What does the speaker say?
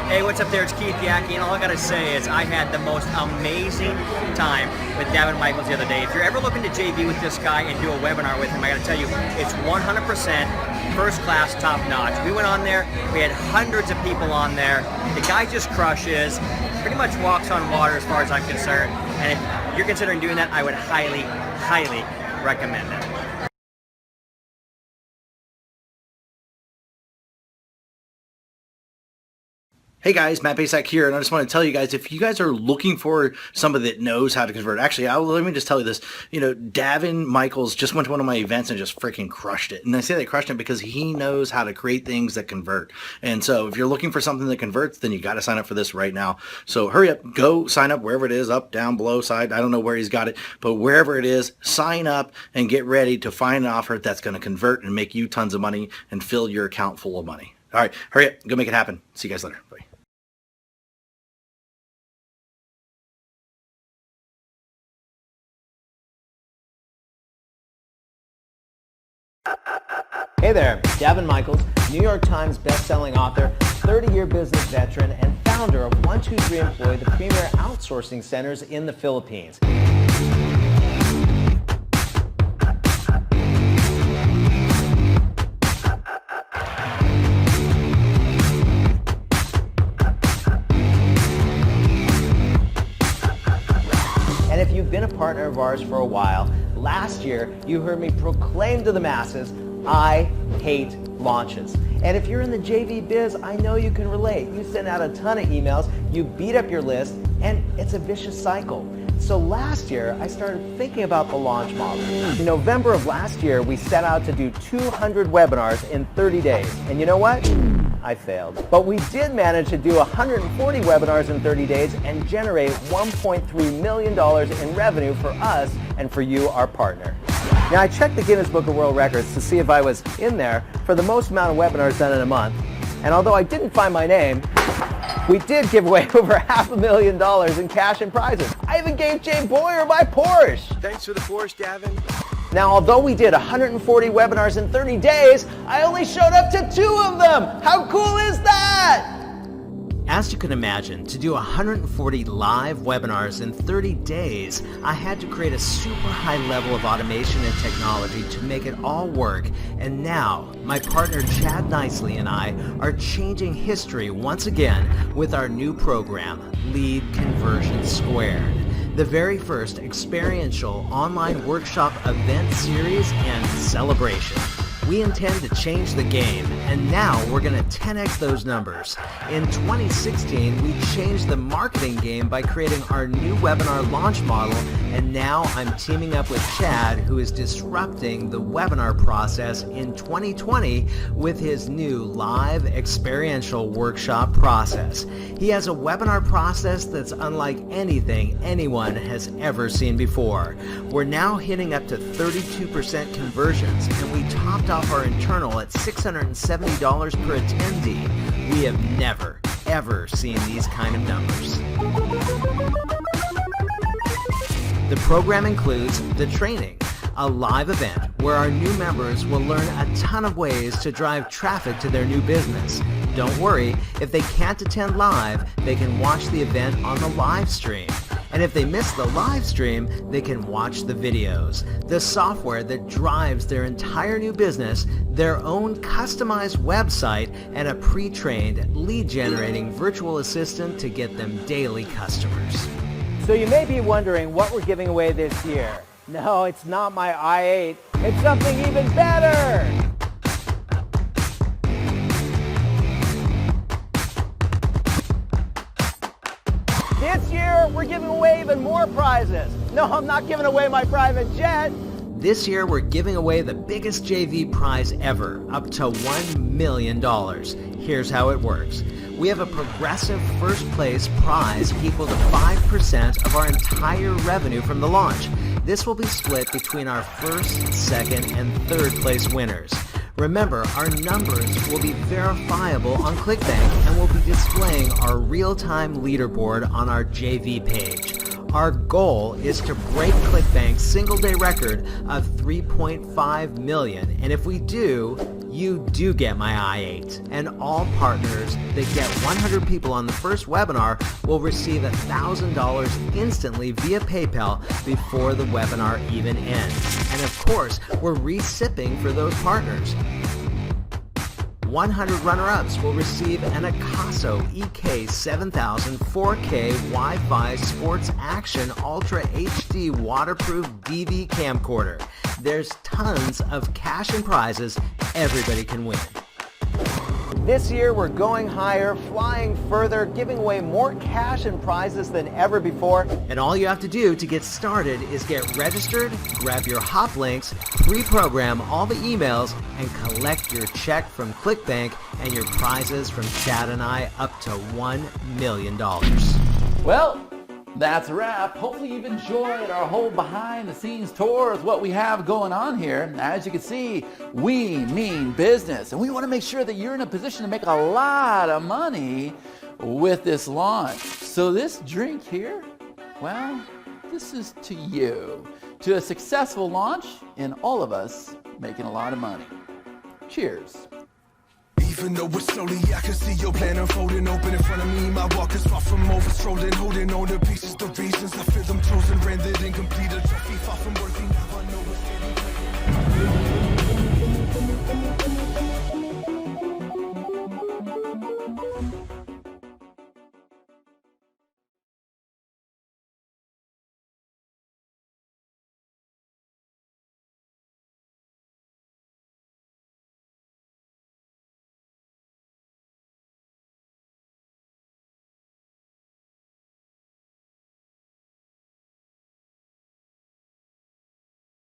Hey, what's up there? It's Keith Yackey, and all I gotta say is I had the most amazing time with Daven Michaels the other day. If you're ever looking to JV with this guy and do a webinar with him, I gotta tell you, it's 100% first class, top notch. We went on there, we had hundreds of people on there. The guy just crushes, pretty much walks on water as far as I'm concerned. And if you're considering doing that, I would highly, highly recommend it. Hey guys, Matt Basak here, and I just want to tell you guys, if you guys are looking for somebody that knows how to convert, actually, let me just tell you this, Daven Michaels just went to one of my events and just freaking crushed it. And I say they crushed it because he knows how to create things that convert. And so if you're looking for something that converts, then you got to sign up for this right now. So hurry up, go sign up wherever it is, up, down, below, side. I don't know where he's got it, but wherever it is, sign up and get ready to find an offer that's going to convert and make you tons of money and fill your account full of money. All right, hurry up, go make it happen. See you guys later. Bye. Hey there, Daven Michaels, New York Times best-selling author, 30-year business veteran, and founder of 123 Employ, the premier outsourcing centers in the Philippines. And if you've been a partner of ours for a while, last year you heard me proclaim to the masses, I hate launches. And if you're in the JV biz, I know you can relate. You send out a ton of emails, you beat up your list, and it's a vicious cycle. So last year, I started thinking about the launch model. In November of last year, we set out to do 200 webinars in 30 days. And you know what? I failed. But we did manage to do 140 webinars in 30 days and generate $1.3 million in revenue for us and for you, our partner. Now, I checked the Guinness Book of World Records to see if I was in there for the most amount of webinars done in a month. And although I didn't find my name, we did give away over $500,000 in cash and prizes. I even gave Jay Boyer my Porsche. Thanks for the Porsche, Daven. Now, although we did 140 webinars in 30 days, I only showed up to 2 of them. How cool is that? As you can imagine, to do 140 live webinars in 30 days, I had to create a super high level of automation and technology to make it all work. And now, my partner Chad Nicely and I are changing history once again with our new program, Lead Conversion Squared. The very first experiential online workshop event series and celebration. We intend to change the game, and now we're going to 10x those numbers. In 2016, we changed the marketing game by creating our new webinar launch model, and now I'm teaming up with Chad, who is disrupting the webinar process in 2020 with his new live experiential workshop process. He has a webinar process that's unlike anything anyone has ever seen before. We're now hitting up to 32% conversions, and we topped off our internal at $670 per attendee. We have never, ever seen these kind of numbers. The program includes the training, a live event where our new members will learn a ton of ways to drive traffic to their new business. Don't worry, if they can't attend live, they can watch the event on the live stream. And if they miss the live stream, they can watch the videos. The software that drives their entire new business, their own customized website, and a pre-trained lead-generating virtual assistant to get them daily customers. So you may be wondering what we're giving away this year. No, it's not my i8. It's something even better! This year, we're giving away even more prizes. No, I'm not giving away my private jet. This year, we're giving away the biggest JV prize ever, up to $1 million. Here's how it works. We have a progressive first place prize equal to 5% of our entire revenue from the launch. This will be split between our first, second, and third place winners. Remember, our numbers will be verifiable on ClickBank and we'll be displaying our real-time leaderboard on our JV page. Our goal is to break ClickBank's single-day record of 3.5 million, and if we do, you do get my I-8, and all partners that get 100 people on the first webinar will receive $1,000 instantly via PayPal before the webinar even ends. And of course, we're re-sipping for those partners. 100 runner-ups will receive an Akaso EK7000 4K Wi-Fi Sports Action Ultra HD waterproof DV camcorder. There's tons of cash and prizes everybody can win. This year we're going higher, flying further, giving away more cash and prizes than ever before. And all you have to do to get started is get registered, grab your hop links, pre-program all the emails, and collect your check from ClickBank and your prizes from Chad and I up to $1 million. Well, that's a wrap. Hopefully you've enjoyed our whole behind-the-scenes tour of what we have going on here. As you can see, we mean business, and we want to make sure that you're in a position to make a lot of money with this launch. So this drink here, well, this is to you, to a successful launch and all of us making a lot of money. Cheers. Even though it's slowly, I can see your plan unfolding open in front of me. My walk is far from over, strolling, holding on to pieces, the reasons I feel them chosen, rendered incomplete. A trophy far from working.